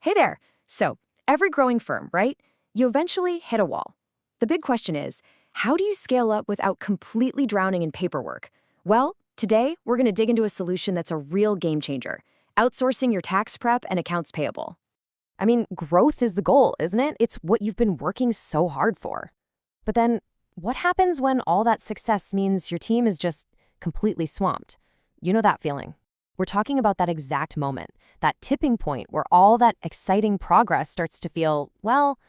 Hey there. So, every growing firm, right? You eventually hit a wall. The big question is, how do you scale up without completely drowning in paperwork? Well, today we're going to dig into a solution that's a real game changer, outsourcing your tax prep and accounts payable. I mean, growth is the goal, isn't it? It's what you've been working so hard for. But then, what happens when all that success means your team is just completely swamped? You know that feeling. We're talking about that exact moment, that tipping point where all that exciting progress starts to feel, well,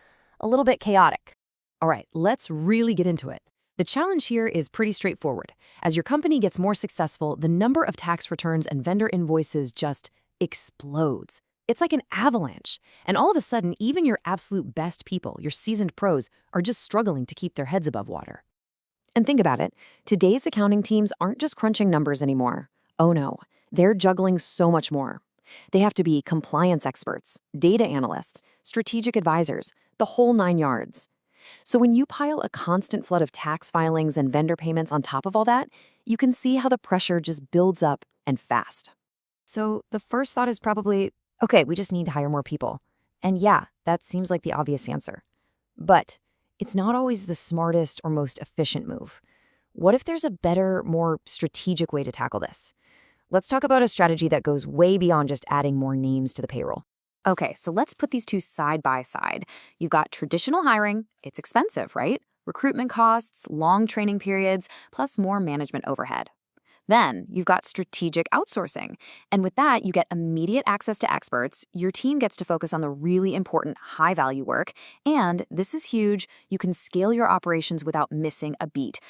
a little bit chaotic. All right, let's really get into it. The challenge here is pretty straightforward. As your company gets more successful, the number of tax returns and vendor invoices just explodes. It's like an avalanche. And all of a sudden, even your absolute best people, your seasoned pros, are just struggling to keep their heads above water. And think about it. Today's accounting teams aren't just crunching numbers anymore. Oh no, they're juggling so much more. They have to be compliance experts, data analysts, strategic advisors, the whole 9 yards. So when you pile a constant flood of tax filings and vendor payments on top of all that, you can see how the pressure just builds up and fast. So the first thought is probably, okay, we just need to hire more people. And yeah, that seems like the obvious answer. But it's not always the smartest or most efficient move. What if there's a better, more strategic way to tackle this? Let's talk about a strategy that goes way beyond just adding more names to the payroll. Okay, so let's put these two side by side. You've got traditional hiring. It's expensive, right? Recruitment costs, long training periods, plus more management overhead. Then you've got strategic outsourcing. And with that, you get immediate access to experts. Your team gets to focus on the really important high-value work. And this is huge. You can scale your operations without missing a beat.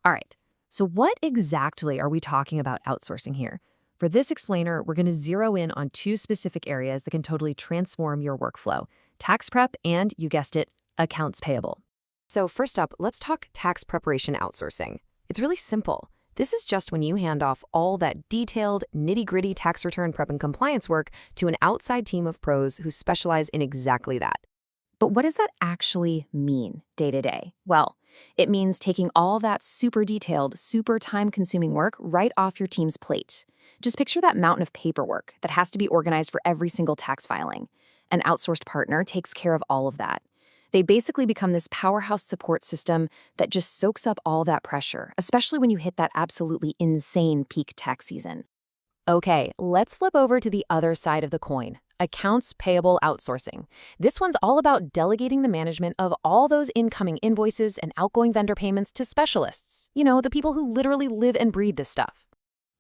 All right, so what exactly are we talking about outsourcing here? For this explainer, we're going to zero in on 2 specific areas that can totally transform your workflow: tax prep and, you guessed it, accounts payable. So first up, let's talk tax preparation outsourcing. It's really simple. This is just when you hand off all that detailed, nitty-gritty tax return prep and compliance work to an outside team of pros who specialize in exactly that. But what does that actually mean day to day? Well, it means taking all that super detailed, super time-consuming work right off your team's plate. Just picture that mountain of paperwork that has to be organized for every single tax filing. An outsourced partner takes care of all of that. They basically become this powerhouse support system that just soaks up all that pressure, especially when you hit that absolutely insane peak tax season. Okay, let's flip over to the other side of the coin, accounts payable outsourcing. This one's all about delegating the management of all those incoming invoices and outgoing vendor payments to specialists. You know, the people who literally live and breathe this stuff.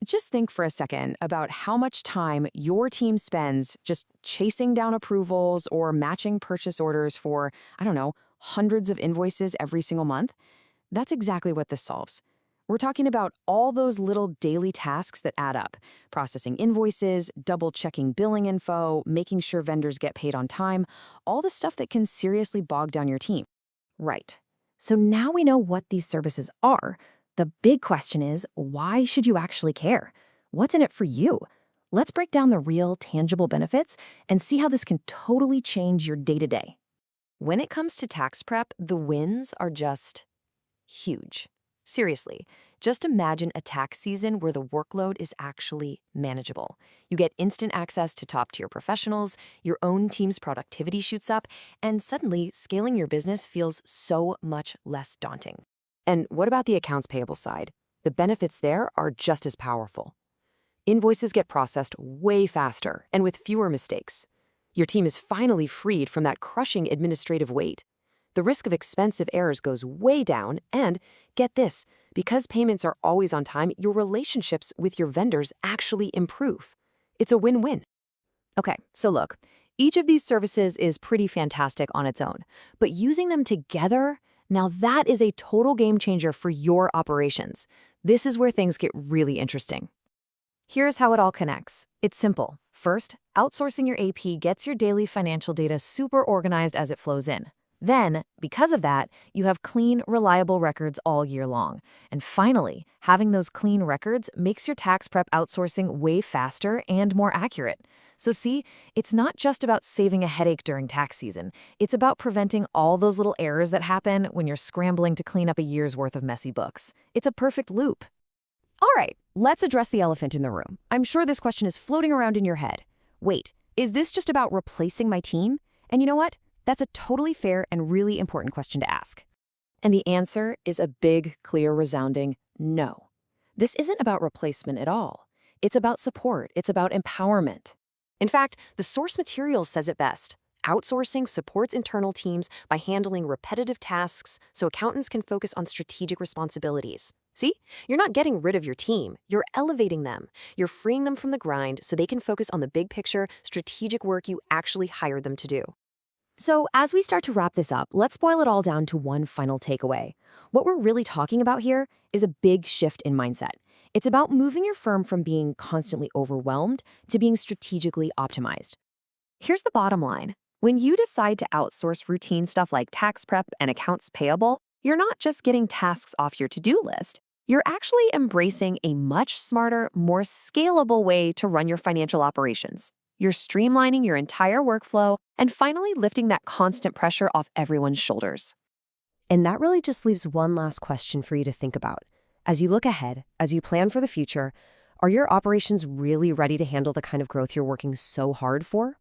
Just think for a second about how much time your team spends just chasing down approvals or matching purchase orders for, I don't know, hundreds of invoices every single month. That's exactly what this solves. We're talking about all those little daily tasks that add up: processing invoices, double-checking billing info, making sure vendors get paid on time, all the stuff that can seriously bog down your team. Right. So now we know what these services are. The big question is, why should you actually care? What's in it for you? Let's break down the real, tangible benefits and see how this can totally change your day-to-day. When it comes to tax prep, the wins are just huge. Seriously, just imagine a tax season where the workload is actually manageable. You get instant access to top-tier professionals, your own team's productivity shoots up, and suddenly scaling your business feels so much less daunting. And what about the accounts payable side? The benefits there are just as powerful. Invoices get processed way faster and with fewer mistakes. Your team is finally freed from that crushing administrative weight. The risk of expensive errors goes way down, and get this, because payments are always on time, your relationships with your vendors actually improve. It's a win-win. Okay, so look, each of these services is pretty fantastic on its own, but using them together, now that is a total game changer for your operations. This is where things get really interesting. Here's how it all connects. It's simple. First, outsourcing your AP gets your daily financial data super organized as it flows in. Then, because of that, you have clean, reliable records all year long. And finally, having those clean records makes your tax prep outsourcing way faster and more accurate. So see, it's not just about saving a headache during tax season. It's about preventing all those little errors that happen when you're scrambling to clean up a year's worth of messy books. It's a perfect loop. All right, let's address the elephant in the room. I'm sure this question is floating around in your head. Wait, Is this just about replacing my team? And you know what? That's a totally fair and really important question to ask. And the answer is a big, clear, resounding no. This isn't about replacement at all. It's about support. It's about empowerment. In fact, the source material says it best. Outsourcing supports internal teams by handling repetitive tasks so accountants can focus on strategic responsibilities. See? You're not getting rid of your team. You're elevating them. You're freeing them from the grind so they can focus on the big picture, strategic work you actually hired them to do. So as we start to wrap this up, let's boil it all down to one final takeaway. What we're really talking about here is a big shift in mindset. It's about moving your firm from being constantly overwhelmed to being strategically optimized. Here's the bottom line. When you decide to outsource routine stuff like tax prep and accounts payable, you're not just getting tasks off your to-do list. You're actually embracing a much smarter, more scalable way to run your financial operations. You're streamlining your entire workflow and finally lifting that constant pressure off everyone's shoulders. And that really just leaves one last question for you to think about. As you look ahead, as you plan for the future, are your operations really ready to handle the kind of growth you're working so hard for?